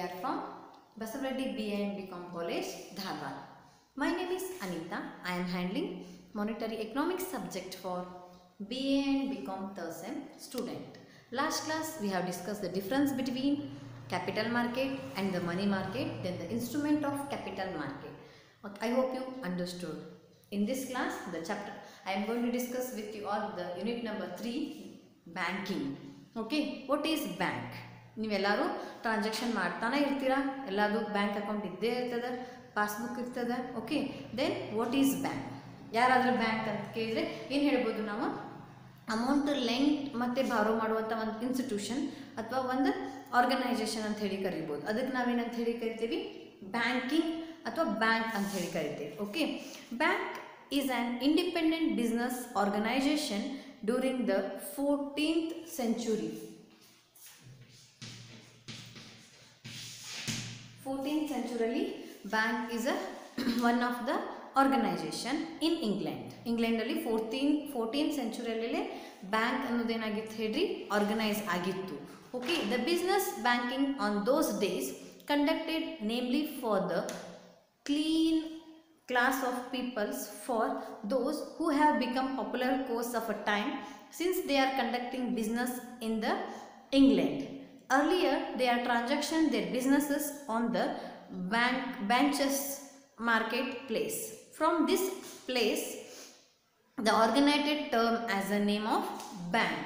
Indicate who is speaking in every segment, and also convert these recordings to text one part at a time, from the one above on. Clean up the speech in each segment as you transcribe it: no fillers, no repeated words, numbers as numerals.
Speaker 1: are from Basavaddi BA and BCom College, Dharwad. My name is Anita. I am handling Monetary Economics subject for BA and BCom third sem student. Last class we have discussed the difference between capital market and the money market, then the instrument of capital market. Okay, I hope you understood. In this class, the chapter I am going to discuss with you all the unit number 3, banking. Okay, what is bank? ನೀವೆಲ್ಲರೂ transaction ಮಾಡ್ತಾನೆ ಇರ್ತೀರಾ, ಎಲ್ಲದು bank account ಇದ್ದೇ ಇರ್ತದೆ, passbook ಇರ್ತದೆ. Okay, then what is bank? ಯಾರಾದರೂ bank ಅಂತ ಕೇಳಿದರೆ ಏನು ಹೇಳ್ಬೋದು ನಾವು? ಅಮೌಂಟ್ ಲೆಂಡ್ ಮತ್ತು ಬಾರೋ ಮಾಡುವಂಥ ಒಂದು ಇನ್ಸ್ಟಿಟ್ಯೂಷನ್ ಅಥವಾ ಒಂದು ಆರ್ಗನೈಸೇಷನ್ ಅಂತ ಹೇಳಿ ಕರಿಬೋದು. ಅದಕ್ಕೆ ನಾವೇನಂತ ಹೇಳಿ ಕರಿತೀವಿ? ಬ್ಯಾಂಕಿಂಗ್ ಅಥವಾ ಬ್ಯಾಂಕ್ ಅಂತ ಹೇಳಿ ಕರಿತೀವಿ. Okay, bank is an independent business organisation during the 14th century. 14th century bank is a one of the organization in England. ಇಂಗ್ಲೆಂಡಲ್ಲಿ 14th century ಬ್ಯಾಂಕ್ ಅನ್ನೋದೇನಾಗಿತ್ತು ಹೇಳ್ರಿ? ಆರ್ಗನೈಸ್ ಆಗಿತ್ತು. Okay, the business banking on those days conducted namely for the clean class of peoples, for those who have become popular course of a time since they are conducting business in the England. Earlier they are transaction their businesses on the benches marketplace. From this place the originated term as a name of bank.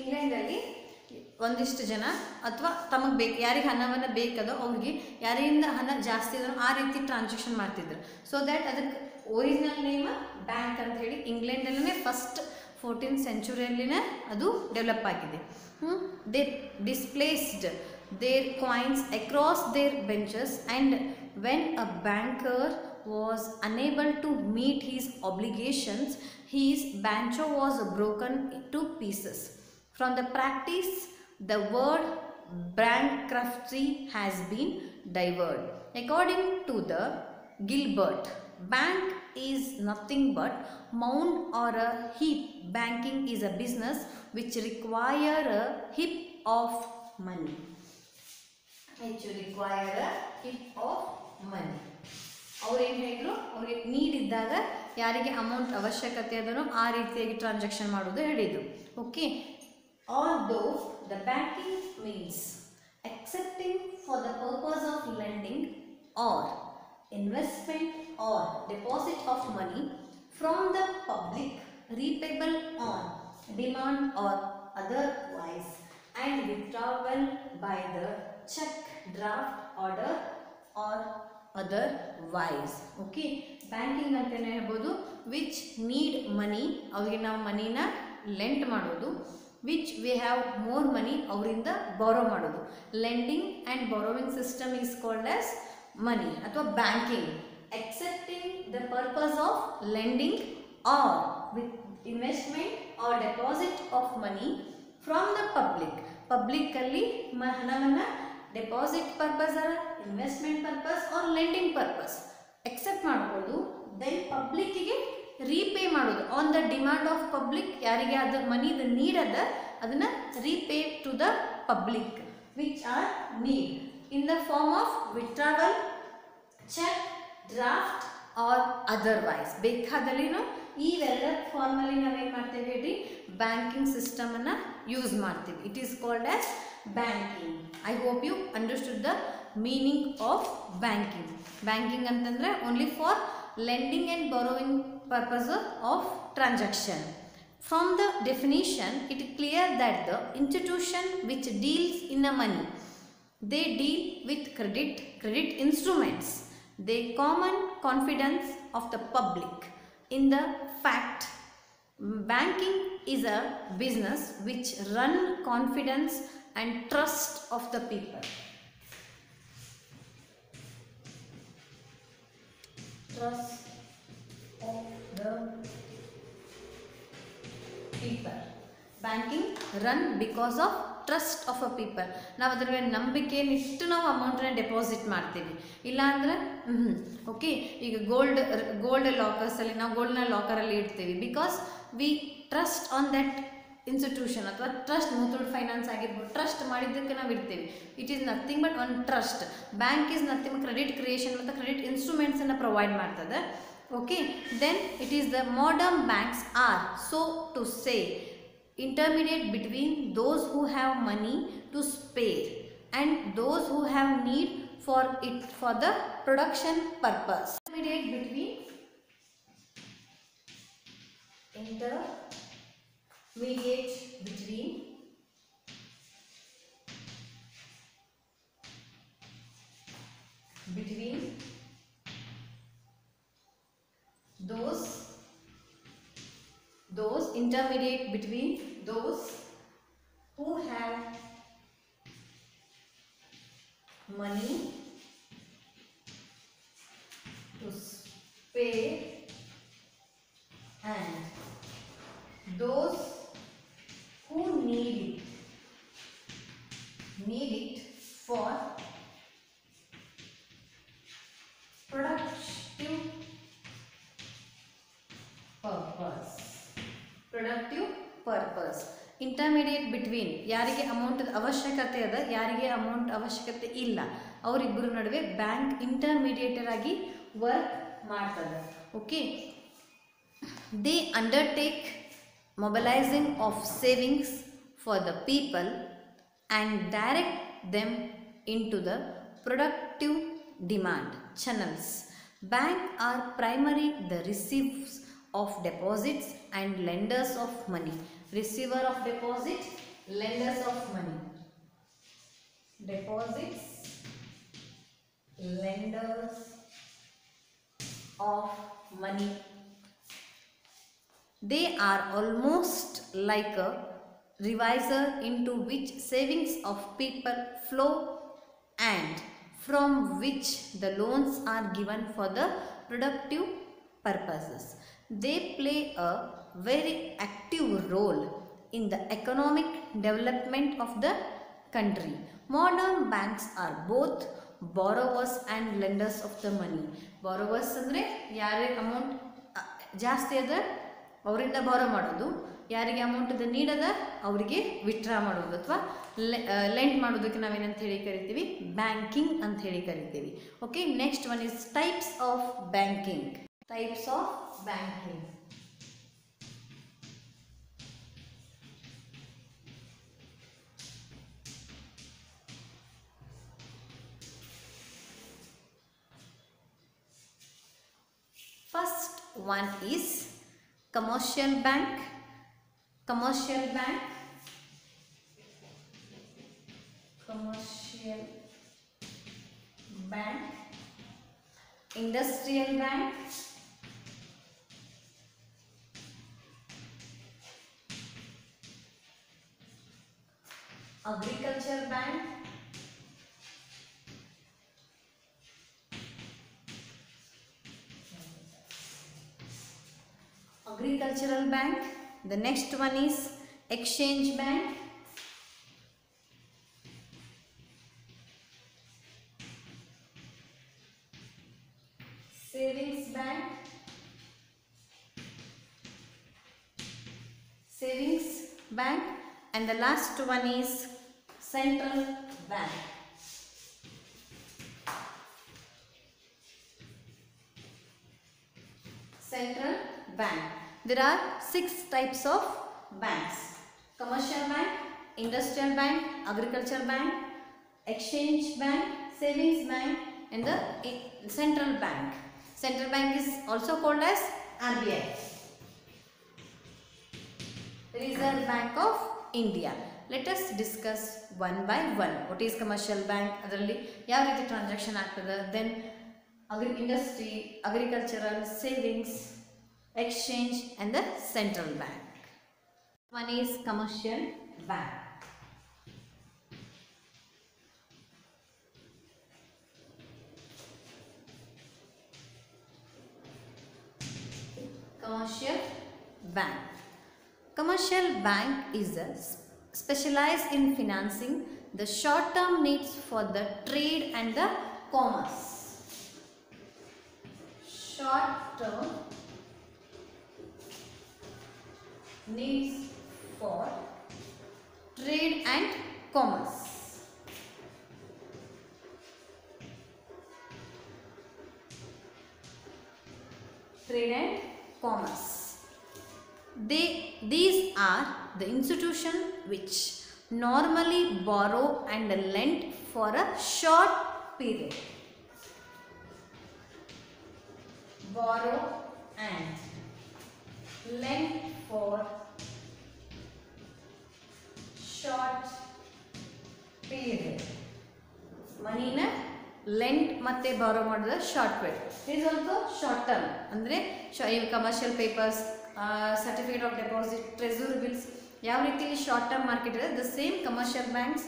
Speaker 1: ಇಂಗ್ಲೆಂಡಲ್ಲಿ ಒಂದಿಷ್ಟು ಜನ ಅಥವಾ ತಮಗೆ ಬೇಕು, ಯಾರಿಗೆ ಹಣವನ್ನು ಬೇಕದೋ ಅವ್ರಿಗೆ ಯಾರಿಂದ ಹಣ ಜಾಸ್ತಿ ಇದೋ ಆ ರೀತಿ ಟ್ರಾನ್ಸಾಕ್ಷನ್ ಮಾಡ್ತಿದ್ರು. ಸೊ ದ್ಯಾಟ್ ಅದಕ್ಕೆ ಒರಿಜಿನಲ್ ನೇಮ್ ಬ್ಯಾಂಕ್ ಅಂತ ಹೇಳಿ ಇಂಗ್ಲೆಂಡಲ್ಲೇ ಫಸ್ಟ್ 14th century ಅದು ಡೆವಲಪ್ ಆಗಿದೆ. They displaced their coins across their benches and when a banker was unable to meet his obligations, his bancho was broken to pieces. From the practice, the word bankruptcy has been diverted. According to the Gilbert, bank is nothing but mound or a heap. Banking is a business which require a heap of money. Which require a heap of money. ಅವ್ರು ಏನು ಹೇಳಿದ್ರು? ಅವ್ರಿಗೆ need ಇದ್ದಾಗ ಯಾರಿಗೆ amount ಅವಶ್ಯಕತೆ ಅದನ್ನು ಆ ರೀತಿಯಾಗಿ ಟ್ರಾನ್ಸಾಕ್ಷನ್ ಮಾಡೋದು ಹೇಳಿದರು. Okay, although the banking means accepting for the purpose of lending or investment or deposit of money from the public, repayable on demand or otherwise, and withdrawal by the check, draft, order or otherwise. Okay, banking ಅಂತಲೇ ಹೇಳ್ಬೋದು. Which need money, ಅವ್ರಿಗೆ ನಾವು ಮನಿನ lent ಮಾಡೋದು. Which we have more money, ಅವರಿಂದ borrow ಮಾಡೋದು. Lending and borrowing system is called as money ಅಥವಾ banking. Accepting the purpose of lending or with investment or deposit of money from the public. ಪಬ್ಲಿಕ್ಕಲ್ಲಿ ಹಣವನ್ನು deposit purpose or investment purpose or lending purpose accept ಮಾಡ್ಬೋದು. Then ಪಬ್ಲಿಕ್ಕಿಗೆ repay ಮಾಡೋದು on the demand of public. ಯಾರಿಗೆ ಅದರ ಮನಿದ need ಅದ ಅದನ್ನು repay to the public which are need in the form of withdrawal, cheque, draft or otherwise. ಬೇಕಾದಲ್ಲಿನೂ ಇವೆಲ್ಲ ಫಾರ್ಮಲ್ಲಿ ನಾವೇನು ಮಾಡ್ತೇವೆ ಹೇಳಿ? ಬ್ಯಾಂಕಿಂಗ್ ಸಿಸ್ಟಮನ್ನು ಯೂಸ್ ಮಾಡ್ತೀವಿ. It is called as banking. I hope you understood the meaning of banking. Banking ಅಂತಂದರೆ only for lending and borrowing purpose of transaction. From the definition, it is clear that the institution which deals in the money, they deal with credit instruments. They command confidence of the public. In the fact, banking is a business which run confidence and trust of the people. Trust of the people. Banking run because of trust of a people. ನಾವು ಅದರ ಮೇಲೆ ನಂಬಿಕೆಯನ್ನಿಟ್ಟು ನಾವು ಅಮೌಂಟನ್ನ deposit ಮಾಡ್ತೀವಿ. ಇಲ್ಲಾಂದರೆ okay, ಈಗ gold ಲಾಕರ್ಸಲ್ಲಿ ನಾವು ಗೋಲ್ಡ್ನ ಲಾಕರಲ್ಲಿ ಇಡ್ತೀವಿ. Because we trust on that institution ಅಥವಾ ಟ್ರಸ್ಟ್, ಮುತ್ತೂಟ್ ಫೈನಾನ್ಸ್ ಆಗಿರ್ಬೋದು, ಟ್ರಸ್ಟ್ ಮಾಡಿದ್ದಕ್ಕೆ ನಾವು ಇಡ್ತೇವೆ. It is nothing but one trust. Bank is nothing credit creation ಮತ್ತು ಕ್ರೆಡಿಟ್ ಇನ್ಸ್ಟ್ರೂಮೆಂಟ್ಸನ್ನು ಪ್ರೊವೈಡ್ ಮಾಡ್ತದೆ. Okay, then it is the modern banks are so to say intermediate between those who have money to spare and those who have need for it for the production purpose. Intermediate between intermediate between those who have money to spare and those who need it for productive purpose. Intermediate between, ಯಾರಿಗೆ amount ಅವಶ್ಯಕತೆ ಅದ, ಯಾರಿಗೆ amount ಅವಶ್ಯಕತೆ ಇಲ್ಲ, ಅವರಿಬ್ಬರ ನಡುವೆ bank ಇಂಟರ್ಮೀಡಿಯೇಟರ್ ಆಗಿ work ಮಾಡ್ತದೆ. Okay, they undertake mobilising of savings for the people and direct them into the productive demand channels. Bank are primary the receivers of deposits and lenders of money. Receiver of deposit, lenders of money. Deposits, lenders of money. They are almost like a revisor into which savings of people flow and from which the loans are given for the productive purposes. They play a very active role in the economic development of the country. Modern banks are both borrowers and lenders of the money. Borrowers ಅಂದರೆ ಯಾರಿಗೆ amount ಜಾಸ್ತಿ ಅದ ಅವರಿಂದ borrow ಮಾಡೋದು, ಯಾರಿಗೆ amount ನೀಡದ ಅವರಿಗೆ withdraw ಮಾಡೋದು ಅಥವಾ ಲೆಂಡ್ ಮಾಡೋದಕ್ಕೆ ನಾವೇನಂತ ಹೇಳಿ ಕರಿತೀವಿ, ಬ್ಯಾಂಕಿಂಗ್ ಅಂತ ಹೇಳಿ ಕರಿತೀವಿ. Okay, next one is types of banking. Types of banking. First one is commercial bank. Commercial bank. Commercial bank. Industrial bank. Agriculture bank. Agricultural bank. The next one is exchange bank. Savings bank. Savings bank. And the last one is central bank. Central bank. There are 6 types of banks: commercial bank, industrial bank, agricultural bank, exchange bank, savings bank, and the central bank. Central bank is also called as RBI, Reserve Bank of India. Let us discuss one by one. What is commercial bank? ಅದರಲ್ಲಿ ಯಾವ ರೀತಿ transaction ಆಗ್ತದೆ, then industry, agricultural, savings, exchange, and the central bank. One is commercial bank. Commercial bank. Commercial bank is specialized in financing the short-term needs for the trade and the commerce. Short-term needs for trade and commerce. Trade and commerce. These are the institutions which normally borrow and lend for a short period. Borrow and lend for short period. ಮನಿನ lend ಮತ್ತೆ borrow ಮಾಡೋದು short period. Is also short term ಅಂದರೆ commercial papers, certificate of deposit, treasury bills ಯಾವ ರೀತಿಯಲ್ಲಿ short term market ಇದೆ, the same commercial banks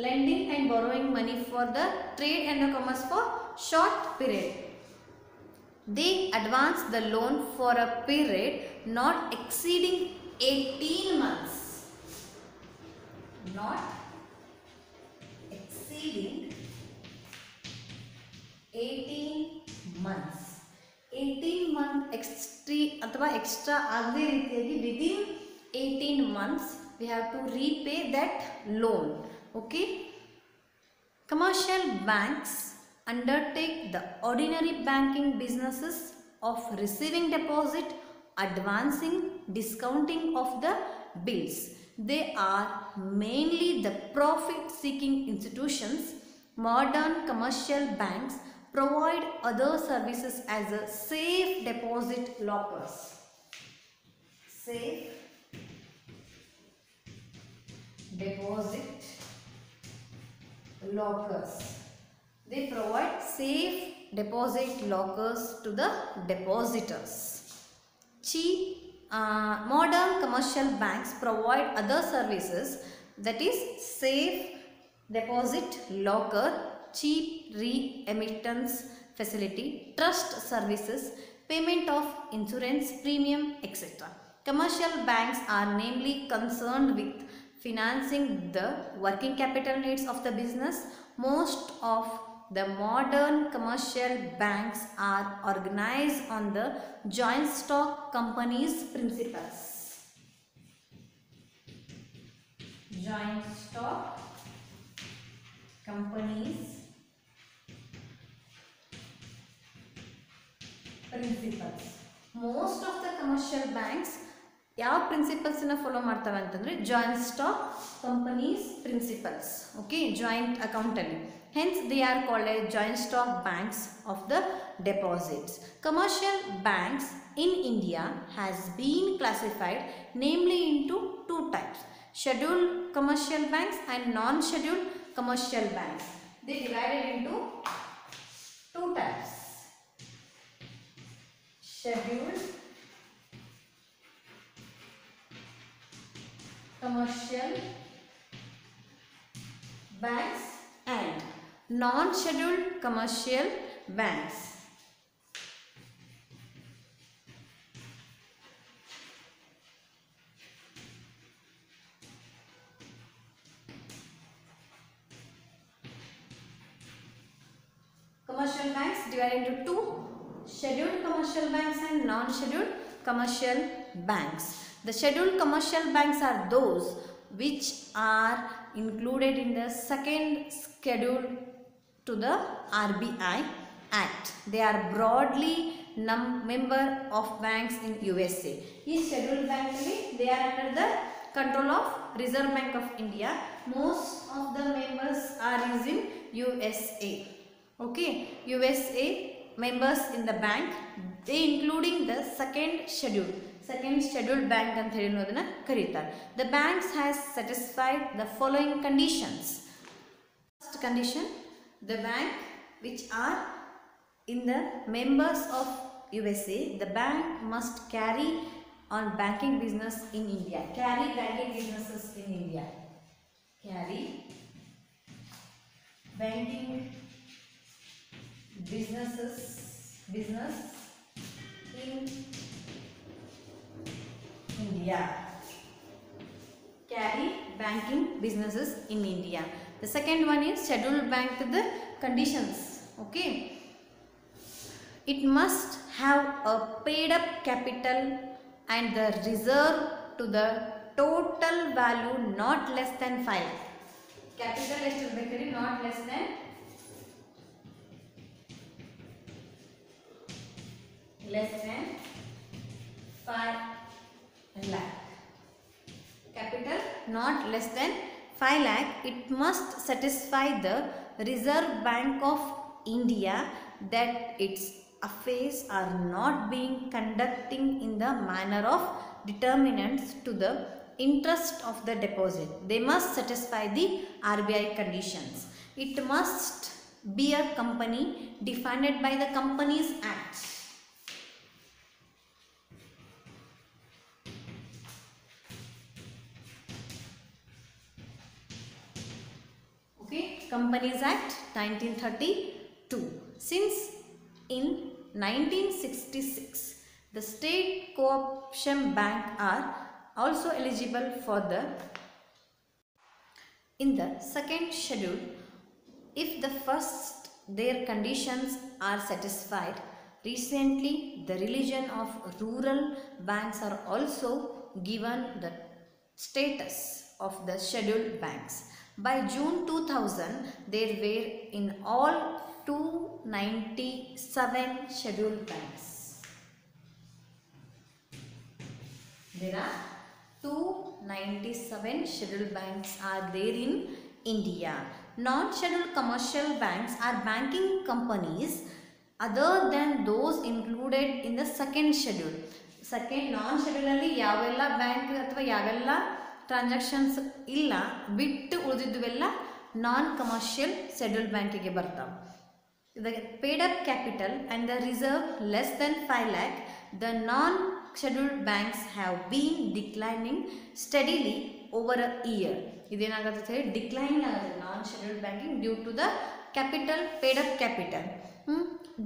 Speaker 1: lending and borrowing money for the trade and the commerce for short period. They advance the loan for a period not exceeding 18 months. Not exceeding 18 months. 18 month ಅಥವಾ extra ಆಗದೇ ರೀತಿಯಾಗಿ within 18 months we have to repay that loan. Okay. Commercial banks undertake the ordinary banking businesses of receiving deposit, advancing, discounting of the bills. They are mainly the profit-seeking institutions. Modern commercial banks provide other services as a safe deposit lockers. Safe deposit lockers. They provide safe deposit lockers to the depositors. Modern commercial banks provide other services, that is safe deposit locker, cheap re-emittance facility, trust services, payment of insurance premium, etc. Commercial banks are namely concerned with financing the working capital needs of the business. Most of the modern commercial banks are organized on the joint stock companies principles. Joint stock companies principles. Most of the commercial banks ಯಾವ ಪ್ರಿನ್ಸಿಪಲ್ಸನ್ನು follow ಮಾಡ್ತವೆ ಅಂತಂದರೆ joint stock companies principles. Okay, joint ಅಕೌಂಟಲ್ಲಿ. Hence, they are called as joint stock banks of the deposits. Commercial banks in India has been classified namely into two types: scheduled commercial banks and non-scheduled commercial banks. They divided into two types: scheduled commercial banks and non-scheduled commercial banks. Commercial banks divided into two: scheduled commercial banks and non-scheduled commercial banks. The scheduled commercial banks are those which are included in the second schedule to the RBI Act. They are broadly member of banks in USA. These scheduled banks, they are under the control of Reserve Bank of India. Most of the members are in USA. Okay, USA members in the bank, they including the second scheduled bank ಅಂತ ಹೇಳಿ ಅನ್ನೋದನ್ನ ಕರೀತಾರೆ. The banks has satisfied the following conditions. First condition, the bank which are in the members of USA, the bank must carry on banking business in India. Carry banking businesses in India. Carry banking business in India. Carry banking businesses in India. The second one is scheduled bank, the conditions. Okay, it must have a paid up capital and the reserve to the total value not less than 5 lakh. Capital ಎಷ್ಟು ಇರಬೇಕ್ರಿ? Not less than 5 lakh. Capital not less than 5 lakh. It must satisfy the Reserve Bank of India that its affairs are not being conducting in the manner of determinants to the interest of the deposit. They must satisfy the RBI conditions. It must be a company defined by the Companies Act. Companies Act 1932. Since in 1966 the state co-option bank are also eligible for the in the second schedule if the first their conditions are satisfied. Recently the religion of rural banks are also given the status of the scheduled banks. By June 2000, there were in all 297 scheduled banks. There are 297 scheduled banks are there in India. Non-scheduled commercial banks are banking companies other than those included in the second schedule. Second non-schedule alli yavella bank athwa yavella transactions ಇಲ್ಲ ಬಿಟ್ಟು ಉಳಿದಿದ್ದುವೆಲ್ಲ ನಾನ್ commercial schedule ಬ್ಯಾಂಕಿಗೆ ಬರ್ತಾವೆ. The paid up capital and the reserve less than 5 lakh, the non-scheduled banks have been declining steadily over a year. ಇದೇನಾಗುತ್ತೆ decline ಆಗುತ್ತೆ non-scheduled banking due to the capital paid up capital.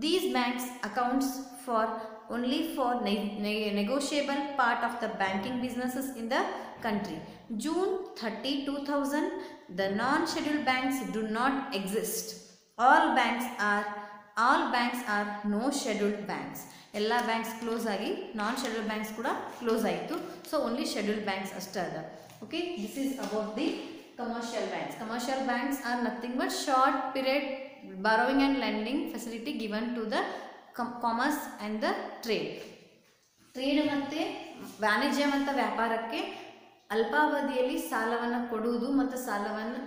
Speaker 1: These banks accounts for only for negotiable part of the banking businesses in the country. June 30, 2000, the non-scheduled banks do not exist. All banks are no scheduled banks. Ella banks close agi, non-scheduled banks kuda close aitu. So only scheduled banks ashta ada. Okay, this is about the commercial banks. Commercial banks are nothing but short period borrowing and lending facility given to the commerce and the trade. Trade ಮತ್ತೆ ವಾಣಿಜ್ಯ ಮತ್ತು ವ್ಯಾಪಾರಕ್ಕೆ ಅಲ್ಪಾವಧಿಯಲ್ಲಿ ಸಾಲವನ್ನು ಕೊಡುವುದು ಮತ್ತು ಸಾಲವನ್ನು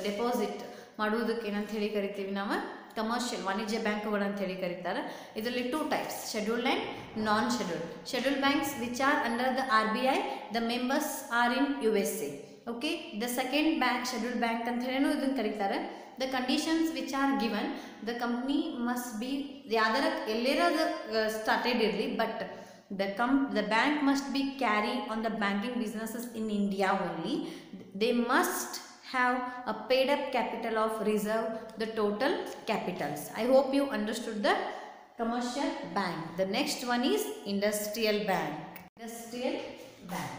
Speaker 1: deposit ಮಾಡುವುದಕ್ಕೆ ಏನಂತ ಹೇಳಿ ಕರಿತೀವಿ ನಾವು ಕಮರ್ಷಿಯಲ್ ವಾಣಿಜ್ಯ ಬ್ಯಾಂಕುಗಳು ಅಂತ ಹೇಳಿ ಕರೀತಾರೆ. ಇದರಲ್ಲಿ 2 types, scheduled and non-scheduled. Scheduled banks which are under the RBI, the members are in USA. Okay, the second bank scheduled bank ಅಂತ ಹೇಳಿ ಇದನ್ನು ಕರೀತಾರೆ. The conditions which are given, the company must be ಯಾವ್ದಾರ ಎಲ್ಲೇರಾದ started ಇರಲಿ but the bank must be carry on the banking businesses in India only. They must have a paid up capital of reserve the total capitals. I hope you understood the commercial bank. The next one is industrial bank. Industrial bank.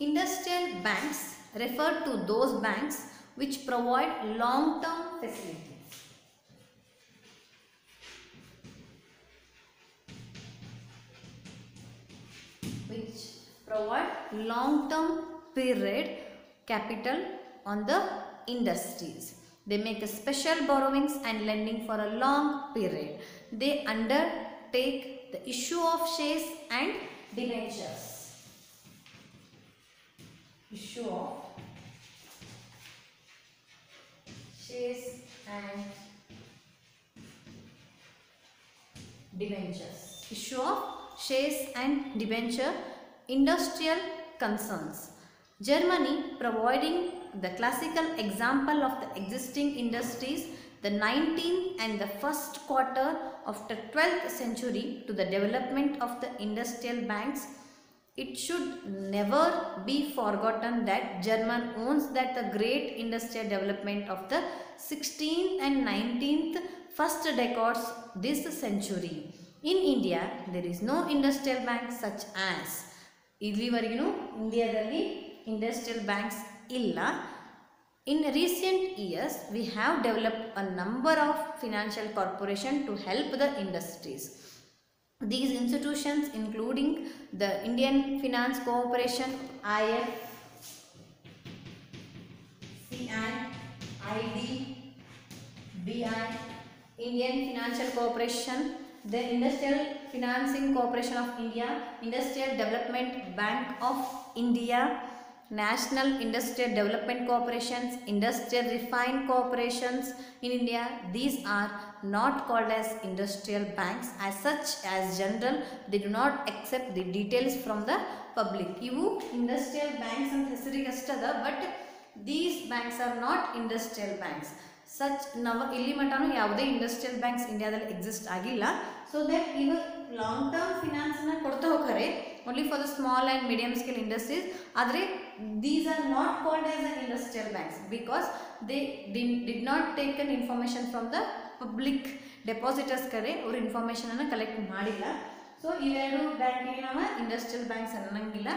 Speaker 1: Industrial banks refer to those banks which provide long-term facilities. Which provide long-term period capital on the industries. They make a special borrowings and lending for a long period. They undertake the issue of shares and debentures. Issue of shares and debentures. Issue of shares and debenture. Industrial concerns. Germany providing the classical example of the existing industries, the 19th and the first quarter of the 12th century to the development of the industrial banks. It should never be forgotten that German owns that the great industrial development of the 16th and 19th first decades this century. In India, there is no industrial bank such as. ಇಲ್ಲಿವರೆಗೂ ಇಂಡಿಯಾದಲ್ಲಿ industrial banks ಇಲ್ಲ. In recent years, we have developed a number of financial corporations to help the industries. These institutions including the Indian Finance Corporation, IFCI, IDBI, Indian Financial Corporation, the Industrial Financing Corporation of India, Industrial Development Bank of India, National Industrial Development Corporations, Industrial Refined Corporations in India. These are not called as industrial banks as such. As general, they do not accept the details from the public. Ivu industrial banks and ಹೆಸರಿಗೆ ಅಷ್ಟದ, but these banks are not industrial banks. Such ನಾವು ಇಲ್ಲಿ ಮಟನೂ ಯಾವುದೇ industrial banks ಇಂಡಿಯಾದಲ್ಲಿ exist ಆಗಿಲ್ಲ. So that ಇವು long term ಫಿನಾನ್ಸ್ನ ಕೊಡ್ತಾ ಹೋಗ್ತಾರೆ only for the small and medium scale industries. ಆದರೆ these are not called as a industrial banks because they did not take an information from the public depositors ಕಡೆ ಅವರು ಇನ್ಫಾರ್ಮೇಷನನ್ನು collect ಮಾಡಿಲ್ಲ. So ಇವೆರಡು ಬ್ಯಾಂಕಿಗೆ ನಾವು ಇಂಡಸ್ಟ್ರಿಯಲ್ ಬ್ಯಾಂಕ್ಸ್ ಅನ್ನಂಗಿಲ್ಲ.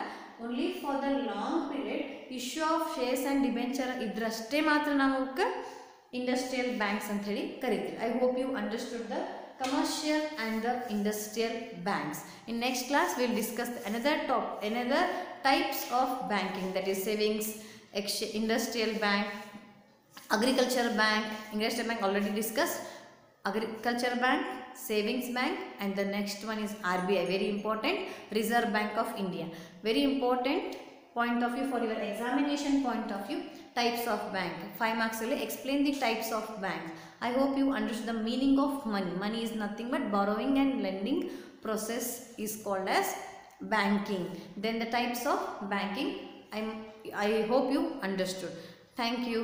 Speaker 1: Only for the long period issue of shares and debenture ಇದ್ರಷ್ಟೇ ಮಾತ್ರ ನಾವು ಅವಕ್ಕೆ industrial banks ಅಂತ ಹೇಳಿ ಕರೀತೀವಿ. I hope you understood the commercial and the industrial banks. In next class we will discuss another types of banking, that is savings, industrial bank, agricultural bank. Industrial bank already discussed, agricultural bank, savings bank, and the next one is RBI, very important, Reserve Bank of India. Very important point of view for your examination point of view. Types of bank, 5 marks will explain the types of bank. I hope you understood the meaning of money. Money is nothing but borrowing and lending process is called as banking. Then the types of banking, I hope you understood. Thank you.